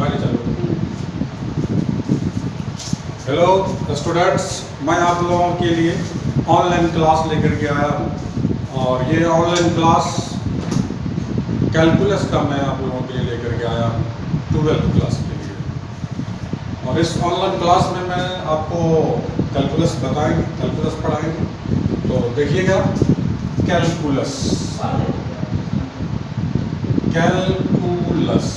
गाड़ी चालू। Hello students, मैं आप लोगों के लिए ऑनलाइन क्लास लेकर के आया हूँ और ये ऑनलाइन क्लास कैलकुलस का मैं आप लोगों के लिए लेकर के आया हूँ 12th क्लास के लिए। और इस ऑनलाइन क्लास में मैं आपको कैलकुलस पढ़ाएंगे। तो देखिएगा, कैलकुलस कैलकुलस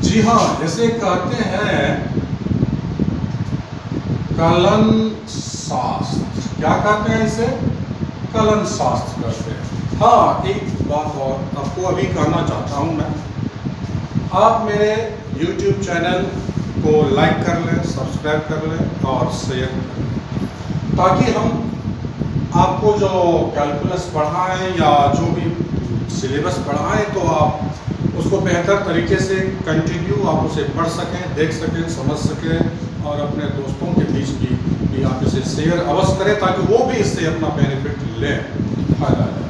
जी हाँ, इसे कहते हैं कलन शास्त्र। क्या कहते हैं इसे? कलन शास्त्र कहते हैं। हाँ, एक बात और आपको अभी कहना चाहता हूँ मैं, आप मेरे YouTube चैनल को लाइक कर लें, सब्सक्राइब कर लें और शेयर कर लें, ताकि हम आपको जो कैलकुलस पढ़ाएं या जो भी सिलेबस पढ़ाएं तो आप उसको बेहतर तरीके से कंटिन्यू आप उसे पढ़ सकें, देख सकें, समझ सकें और अपने दोस्तों के बीच भी आप इसे शेयर अवश्य करें ताकि वो भी इससे अपना बेनिफिट लें, फायदा लें।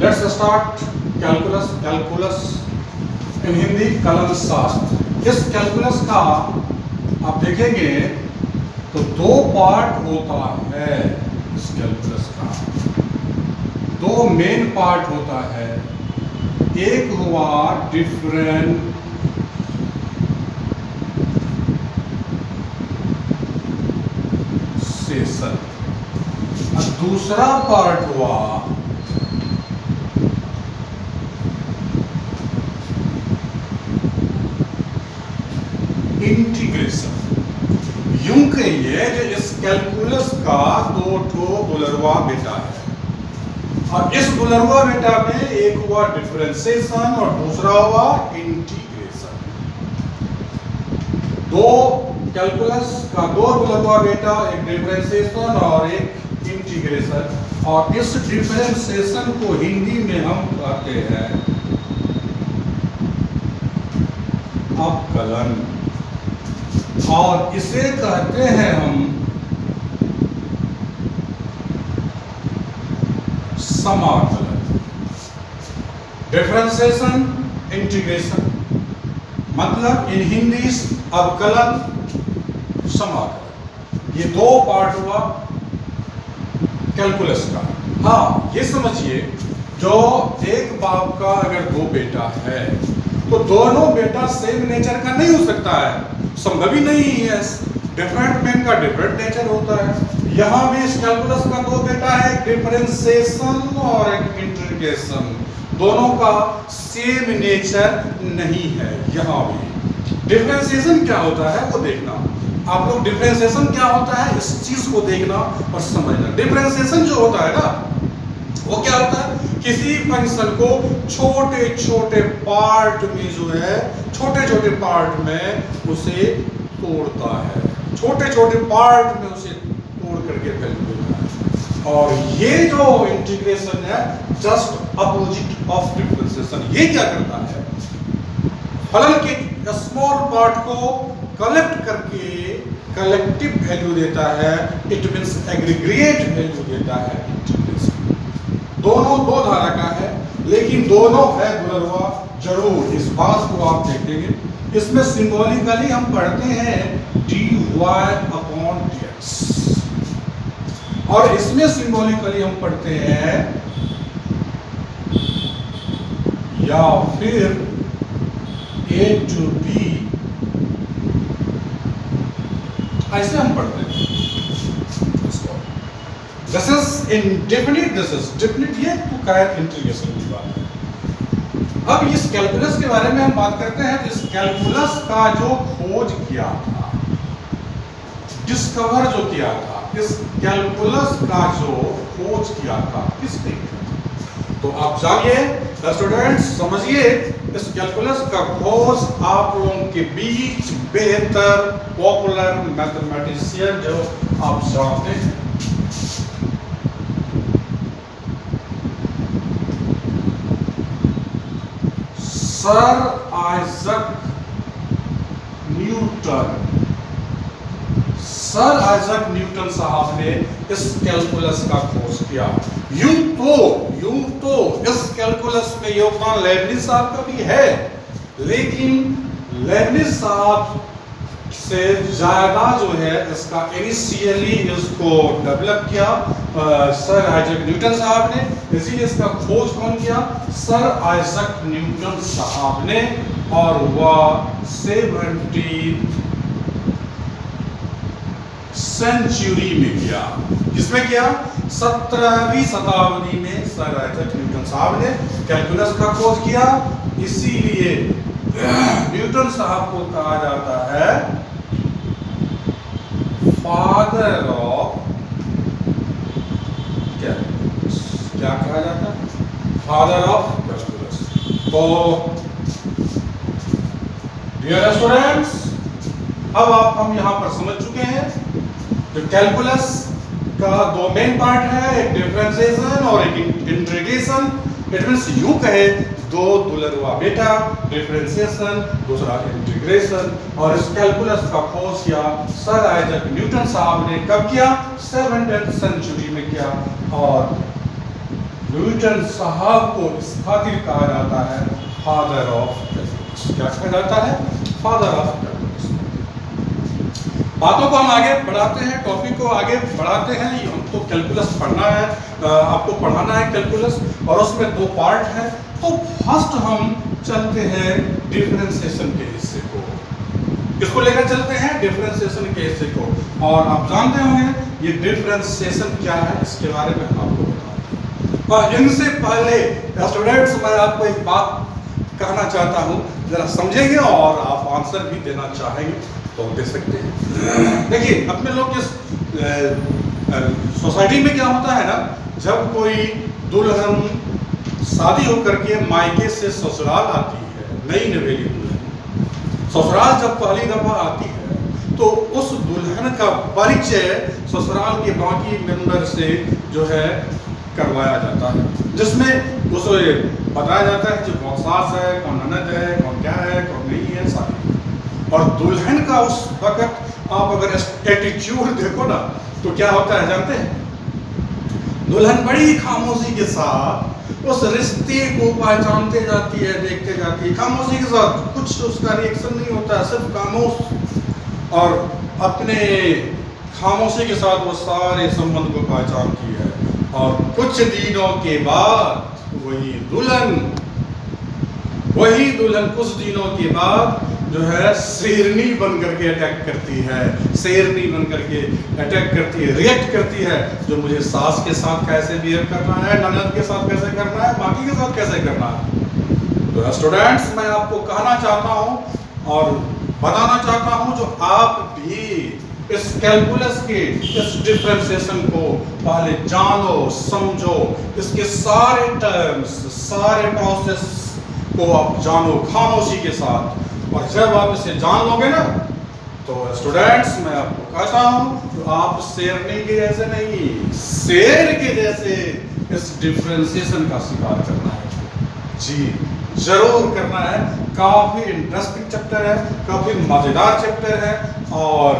Let's start calculus. Calculus in Hindi kiln शास्त्र। इस कैलकुलस का आप देखेंगे तो दो पार्ट होता है। इस कैलकुलस का दो मेन पार्ट होता है। एक हुआ डिफरेंशिएशन और दूसरा पार्ट हुआ इंटीग्रेशन। यूं कहिए कि इस कैलकुलस का दो ठो बुलरवा बेटा है और इस बुलरवा बेटा में एक हुआ डिफरेंशिएशन और दूसरा हुआ इंटीग्रेशन। दो कैलकुलस का दो बुलरवा बेटा, एक डिफरेंशिएशन और एक इंटीग्रेशन। और इस डिफरेंशिएशन को हिंदी में हम कहते हैं अवकलन और इसे कहते हैं हम समाकलन। डिफरेंशिएशन, इंटीग्रेशन, मतलब इन हिंदी अवकलन, समाकलन, ये दो पार्ट हुआ कैलकुलस का। हाँ, ये समझिए, जो एक बाप का अगर दो बेटा है तो दोनों बेटा सेम नेचर का नहीं हो सकता है, संभव ही नहीं है। डिफरेंट मैन का डिफरेंट नेचर होता है। यहाँ भी इस कैलकुलस का दो बेटा है, एक डिफरेंशिएशन और एक इंटीग्रेशन। दोनों का सेम नेचर नहीं है। यहाँ भी डिफरेंशिएशन क्या होता है वो देखना। आप लोग डिफरेंशिएशन क्या होता है इस चीज को देखना और समझना। डिफरेंशिएशन जो होता है ना, वो क्या होता है, किसी फंक्शन को छोटे छोटे पार्ट में जो है, छोटे छोटे पार्ट में उसे तोड़ता है, छोटे छोटे पार्ट में उसे तोड़ करके वैल्यू देता है। और ये जो इंटीग्रेशन है, जस्ट अपोजिट ऑफ डिफरेंशिएशन। ये क्या करता है, फलन के स्मॉल पार्ट को कलेक्ट करके कलेक्टिव वैल्यू देता है। इट मींस एग्रीगेट वैल्यू देता है इंटीग्रेशन। दोनों दो धारा का है, लेकिन दोनों है बुलरवा जरूर। इस बात को आप देखेंगे, इसमें सिंबॉलिकली हम पढ़ते हैं dy/dx और इसमें सिंबॉलिकली हम पढ़ते हैं या फिर a to b, ऐसे हम पढ़ते हैं इसको। This is indefinite, this is definite. ये तो कैर इंटीग्रेशन की बात है। अब इस कैलकुलस के बारे में हम बात करते हैं। इस कैलकुलस का जो खोज किया था, डिस्कवर जो किया था, इस कैलकुलस का जो खोज किया था किसने किया? तो आप जानिए स्टूडेंट्स, समझिए, इस कैलकुलस का खोज आप लोगों के बीच बेहतर पॉपुलर मैथमेटिशियन जो आप जानते हैं, sir Isaac Newton. Sir Isaac Newton साहब ने इस कैलकुलस का खोज किया। यूं तो इस कैलकुलस में योगदान लेबनिज साहब का भी है, लेकिन लेबनिज साहब से ज़्यादा जो है इसका इनिशियली इसको डेवलप किया सर आइजैक न्यूटन साहब ने। इसीलिए इसका खोज कौन किया? सर आइजैक न्यूटन साहब ने, और वह 17th सेंचुरी में किया। किसमें किया? 17वीं शताब्दी में सर आइजैक न्यूटन साहब ने कैलकुलस का खोज किया। इसीलिए न्यूटन साहब को कहा जाता है फादर ऑफ क्या कहा जाता है? Father of calculus. तो डियर स्टूडेंट्स, अब हम यहां पर समझ चुके हैं कि कैलकुलस का दो मेन पार्ट है, एक डिफरेंशिएशन और एक इंटीग्रेशन। इट मींस यूं कहे दो दुलरवा बेटा, डिफरेंशिएशन, दूसरा इंटीग्रेशन। और इस कैलकुलस का खोज किया सर आइजैक न्यूटन साहब ने। कब किया? 17th सेंचुरी में किया। और न्यूटन साहब को इस खातिर कहा जाता है फादर ऑफ कैलकुलस। क्या कहा जाता है? Father of calculus. बातों को हम आगे बढ़ाते हैं, टॉपिक को आगे बढ़ाते हैं। हमको कैलकुलस पढ़ना है, आपको पढ़ाना है कैलकुलस, और उसमें दो पार्ट है। तो फर्स्ट हम चलते हैं डिफरेंशिएशन के हिस्से को। किसको लेकर चलते हैं? डिफरेंशिएशन के हिस्से को। और आप जानते होंगे ये डिफरेंशिएशन क्या है, इसके बारे में हम आपको बताते हैं। और इनसे पहले स्टूडेंट्स, मैं आपको एक बात कहना चाहता हूँ, जरा समझेंगे और आप आंसर भी देना चाहेंगे तो दे सकते हैं। देखिए, अपने लोग के सोसाइटी में क्या होता है ना, जब कोई दुल्हन शादी होकर के मायके से ससुराल आती है, नई नवेली दुल्हन ससुराल जब पहली दफा आती है, तो उस दुल्हन का परिचय ससुराल के बाकी मेंबर से जो है करवाया जाता है, जिसमें उसे बताया जाता है कि कौन सास है, कौन ननद है, कौन क्या है, कौन नहीं है, सारी। और दुल्हन का उस वक्त आप अगर एटीट्यूड देखो ना, तो क्या होता है जानते हैं? दुल्हन बड़ी खामोशी के साथ उस रिश्ते को पहचानते जाती है, देखते जाती है, खामोशी के साथ। कुछ उसका रिएक्शन नहीं होता, सिर्फ खामोश, और अपने खामोशी के साथ वो सारे संबंध को पहचानती है। और कुछ दिनों के बाद वही दुल्हन कुछ दिनों के बाद जो है शेरनी बन करके अटैक करती है, शेरनी बन करके अटैक करती है, रिएक्ट करती है, जो मुझे सास के साथ कैसे बिहेव करना है, ननद के साथ कैसे करना है, बाकी के साथ कैसे करना है। तो स्टूडेंट्स, मैं आपको कहना चाहता हूं और बताना चाहता हूं, जो आप भी इस कैलकुलस के इस डिफरेंशिएशन को पहले जानो, समझो, इसके सारे टर्म्स, सारे प्रोसेस को आप जानो खामोशी के साथ। और जब आप इसे जान लोगे ना, तो स्टूडेंट्स, मैं आपको कहता हूं, तो आप शेरनी के जैसे नहीं, शेर के जैसे इस डिफरेंशिएशन का शिकार करना है। जी, जरूर करना है। काफी इंटरेस्टिंग चैप्टर है, काफी मजेदार चैप्टर है, और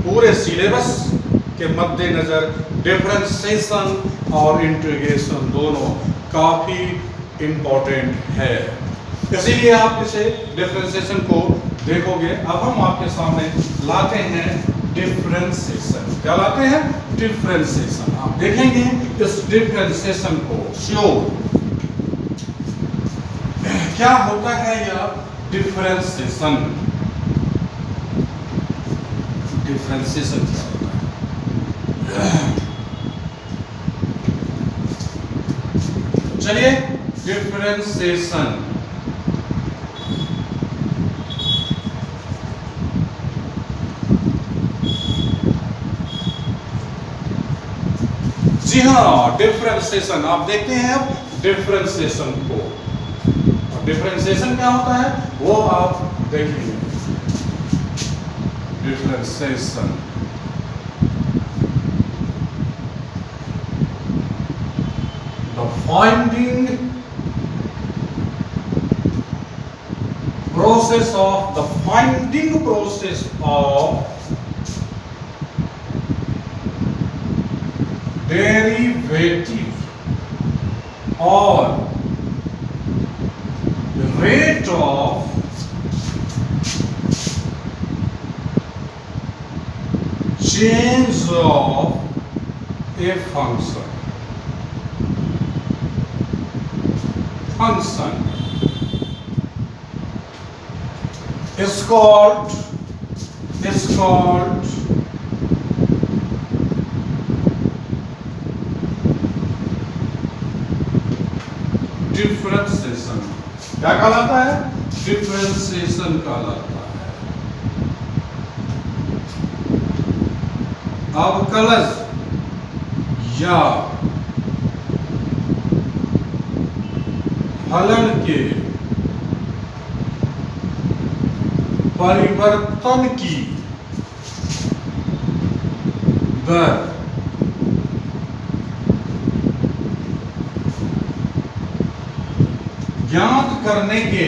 पूरे सिलेबस के मद्देनजर डिफरेंशिएशन और इंटीग्रेशन दोनों काफी इंपॉर्टेंट है। इसीलिए आप इसे डिफरेंशिएशन को देखोगे। अब हम आपके सामने लाते हैं डिफरेंशिएशन। क्या लाते हैं? डिफरेंशिएशन। आप देखेंगे इस डिफरेंशिएशन को। क्या होता है यह डिफरेंशिएशन? डिफरेंशिएशन क्या होता है? चलिए, डिफरेंशिएशन जी हाँ, डिफरेंशिएशन आप देखते हैं। अब डिफरेंशिएशन को, और डिफरेंशिएशन क्या होता है वो आप देखेंगे। Differentiation the finding process of derivative और change of a function is called differentiation. क्या कहलाता है? डिफरेंशिएशन कहलाता है। अवकलज या फलन के परिवर्तन की दर ज्ञात करने के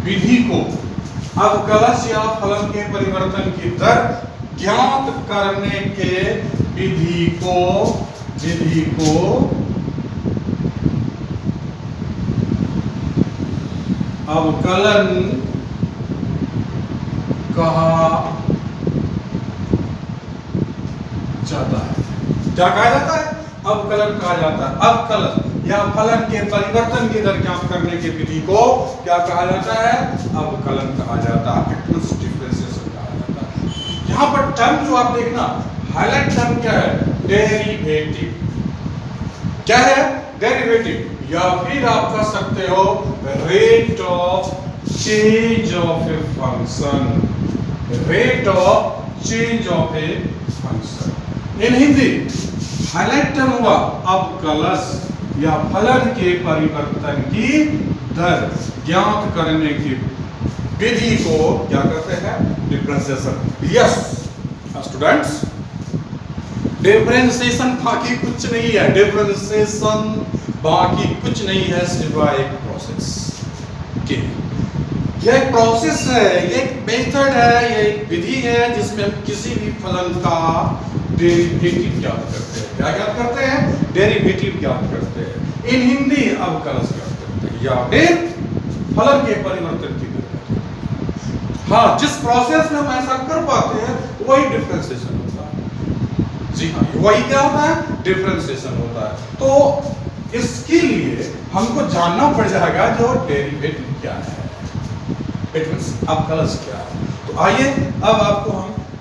विधि को, अवकलज या फलन के परिवर्तन की दर ज्ञात करने के विधि को अवकलन कहा जाता है। क्या कहा जाता है? अवकलन कहा जाता है। अवकलन या फलन के परिवर्तन की दर ज्ञात करने की विधि को क्या कहा जाता है? अवकलन कहा जाता है। डिफरेंशिएशन कहा जाता है। यहाँ पर टर्म जो आप देखना, हाईलाइट टर्म क्या है? डेरिवेटिव। क्या है? डेरिवेटिव, या फिर आप कह सकते हो rate of change of a function. Rate of change of a function in Hindi highlight term हुआ अवकलज या फलन के परिवर्तन की दर ज्ञात करने की विधि को क्या कहते हैं? डिफरेंशिएशन। यस स्टूडेंट्स, डिफरेंशिएशन बाकी कुछ नहीं है। डिफरेंशिएशन बाकी कुछ नहीं है सिवाय एक प्रोसेस के। यह एक प्रोसेस है, ये एक मेथड है, ये एक विधि है जिसमें हम किसी भी फलन का डेरिवेटिव ज्ञात करते हैं। क्या ज्ञात करते हैं? डेरिवेटिव ज्ञात करते हैं। इन हिंदी अवकलज ज्ञात करते हैं या फिर फलन के परिवर्तन की दर। हाँ, जिस प्रोसेस में हम ऐसा कर पाते हैं वही डिफरेंशिएशन होता है। जी हाँ, वही क्या होता है? डिफरेंशिएशन होता है। तो इसके लिए हमको जानना पड़ जाएगा जो डेरिवेटिव क्या है, अवकलज क्या है। तो आइए अब आपको